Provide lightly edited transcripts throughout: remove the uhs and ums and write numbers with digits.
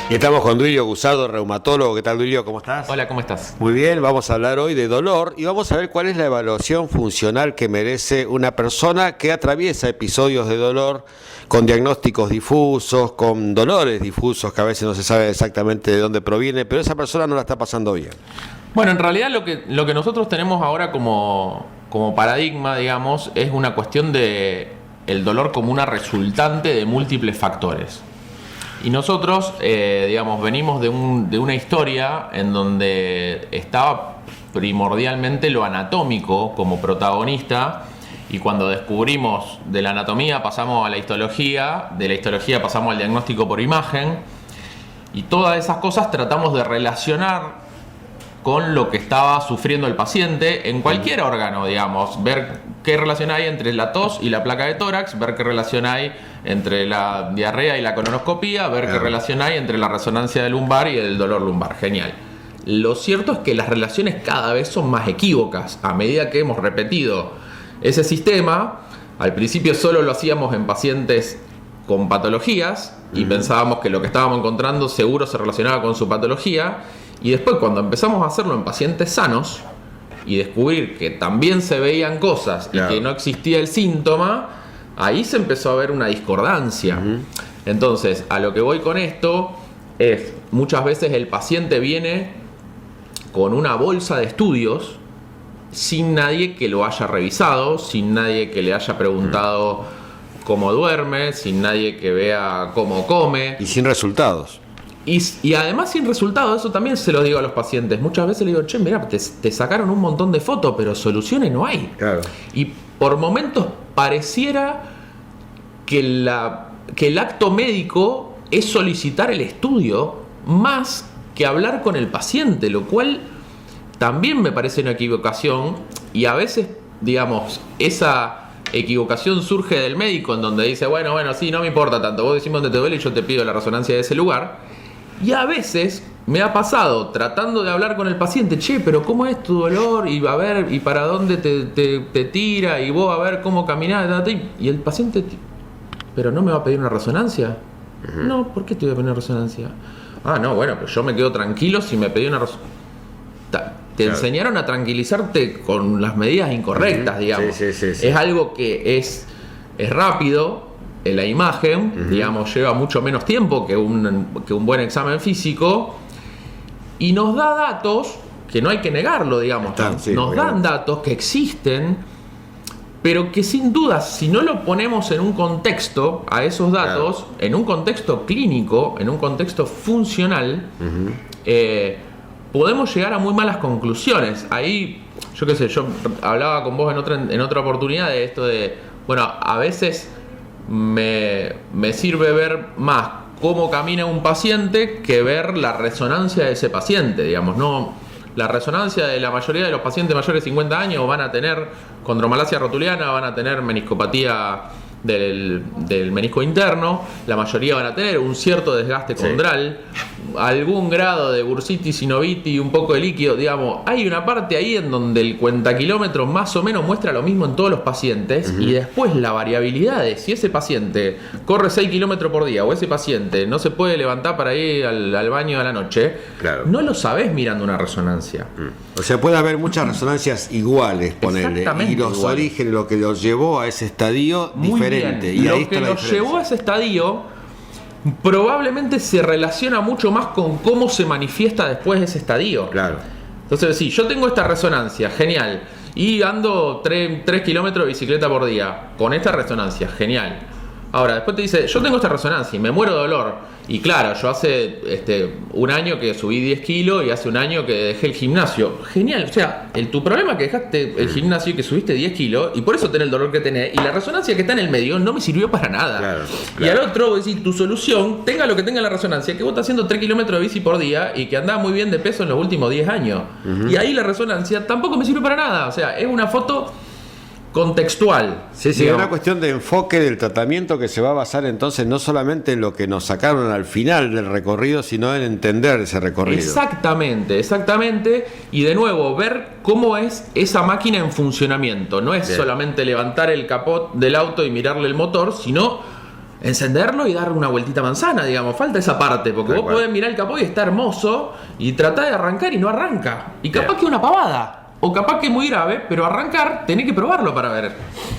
Y estamos con Duilio Gusardo, reumatólogo. ¿Qué tal, Duilio? ¿Cómo estás? Hola, ¿cómo estás? Muy bien, vamos a hablar hoy de dolor y vamos a ver cuál es la evaluación funcional que merece una persona que atraviesa episodios de dolor con diagnósticos difusos, con dolores difusos que a veces no se sabe exactamente de dónde proviene, pero esa persona no la está pasando bien. Bueno, en realidad lo que nosotros tenemos ahora como paradigma, digamos, es una cuestión de el dolor como una resultante de múltiples factores. Y nosotros, digamos, venimos de una historia en donde estaba primordialmente lo anatómico como protagonista, y cuando descubrimos de la anatomía pasamos a la histología, de la histología pasamos al diagnóstico por imagen, y todas esas cosas tratamos de relacionar con lo que estaba sufriendo el paciente en cualquier órgano, digamos, ver qué relación hay entre la tos y la placa de tórax, ver qué relación hay entre la diarrea y la colonoscopía, ver qué relación hay entre la resonancia del lumbar y el dolor lumbar. Genial. Lo cierto es que las relaciones cada vez son más equívocas a medida que hemos repetido ese sistema. Al principio solo lo hacíamos en pacientes con patologías y pensábamos que lo que estábamos encontrando seguro se relacionaba con su patología. Y después, cuando empezamos a hacerlo en pacientes sanos y descubrir que también se veían cosas y que no existía el síntoma, ahí se empezó a ver una discordancia. Entonces, a lo que voy con esto es, muchas veces el paciente viene con una bolsa de estudios sin nadie que lo haya revisado, sin nadie que le haya preguntado cómo duerme, sin nadie que vea cómo come. Y sin resultados. Y además sin resultados, eso también se lo digo a los pacientes. Muchas veces le digo, che, mirá, te sacaron un montón de fotos, pero soluciones no hay. Claro. Y por momentos pareciera que el acto médico es solicitar el estudio más que hablar con el paciente, lo cual también me parece una equivocación. Y a veces, digamos, esa equivocación surge del médico, en donde dice, bueno, sí, no me importa tanto, vos decime dónde te duele y yo te pido la resonancia de ese lugar. Y a veces me ha pasado tratando de hablar con el paciente, che, pero ¿cómo es tu dolor? Y a ver, ¿y para dónde te tira? Y vos a ver cómo caminás. Y el paciente, ¿pero no me va a pedir una resonancia? No, ¿por qué te voy a pedir una resonancia? Ah, no, bueno, pues yo me quedo tranquilo si me pedí una resonancia. Te enseñaron a tranquilizarte con las medidas incorrectas, digamos. Sí. Es algo que es rápido. La imagen, digamos, lleva mucho menos tiempo que un buen examen físico, y nos da datos que no hay que negarlo, digamos. Nos dan datos que existen, pero que sin duda, si no lo ponemos en un contexto a esos datos, en un contexto clínico, en un contexto funcional, podemos llegar a muy malas conclusiones. Ahí, yo qué sé, yo hablaba con vos en otra oportunidad de esto de, bueno, a veces me sirve ver más cómo camina un paciente que ver la resonancia de ese paciente, digamos. No, la resonancia de la mayoría de los pacientes mayores de 50 años van a tener condromalacia rotuliana, van a tener meniscopatía del menisco interno, la mayoría van a tener un cierto desgaste condral, algún grado de bursitis, sinovitis y un poco de líquido, digamos. Hay una parte ahí en donde el cuentakilómetro más o menos muestra lo mismo en todos los pacientes, y después la variabilidad de si ese paciente corre 6 kilómetros por día o ese paciente no se puede levantar para ir al baño a la noche, no lo sabés mirando una resonancia. O sea, puede haber muchas resonancias iguales, ponerle, y los orígenes, lo que los llevó a ese estadio diferente. Y lo ahí que está la los diferencia. llevó a ese estadio probablemente se relaciona mucho más con cómo se manifiesta después de ese estadio. Claro. Entonces, sí, yo tengo esta resonancia, genial, y ando 3 kilómetros de bicicleta por día con esta resonancia, genial. Ahora, después te dice, yo tengo esta resonancia y me muero de dolor. Y claro, yo hace un año que subí 10 kilos y hace un año que dejé el gimnasio. Genial, o sea, tu problema es que dejaste el gimnasio y que subiste 10 kilos y por eso tenés el dolor que tenés. Y la resonancia que está en el medio no me sirvió para nada. Claro. Y al otro, vos decís, tu solución, tenga lo que tenga la resonancia, que vos estás haciendo 3 kilómetros de bici por día y que andás muy bien de peso en los últimos 10 años. Y ahí la resonancia tampoco me sirve para nada. O sea, es una foto contextual. Sí, es una cuestión de enfoque del tratamiento que se va a basar entonces no solamente en lo que nos sacaron al final del recorrido, sino en entender ese recorrido. Exactamente. Y de nuevo, ver cómo es esa máquina en funcionamiento. No es solamente levantar el capot del auto y mirarle el motor, sino encenderlo y dar una vueltita manzana, digamos. Falta esa parte, porque vos podés mirar el capó y está hermoso y tratá de arrancar y no arranca. Y capaz que una pavada. O capaz que es muy grave, pero arrancar tenés que probarlo para ver.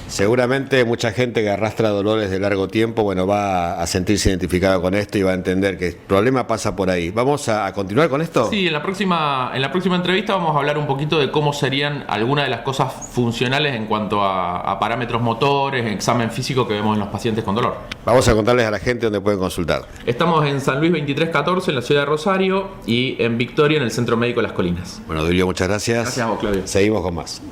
Seguramente mucha gente que arrastra dolores de largo tiempo, bueno, va a sentirse identificada con esto y va a entender que el problema pasa por ahí. ¿Vamos a continuar con esto? Sí, en la próxima entrevista vamos a hablar un poquito de cómo serían algunas de las cosas funcionales en cuanto a parámetros motores, examen físico que vemos en los pacientes con dolor. Vamos a contarles a la gente dónde pueden consultar. Estamos en San Luis 2314, en la ciudad de Rosario, y en Victoria, en el Centro Médico de Las Colinas. Bueno, Duilio, muchas gracias. Gracias a vos, Claudio. Seguimos con más.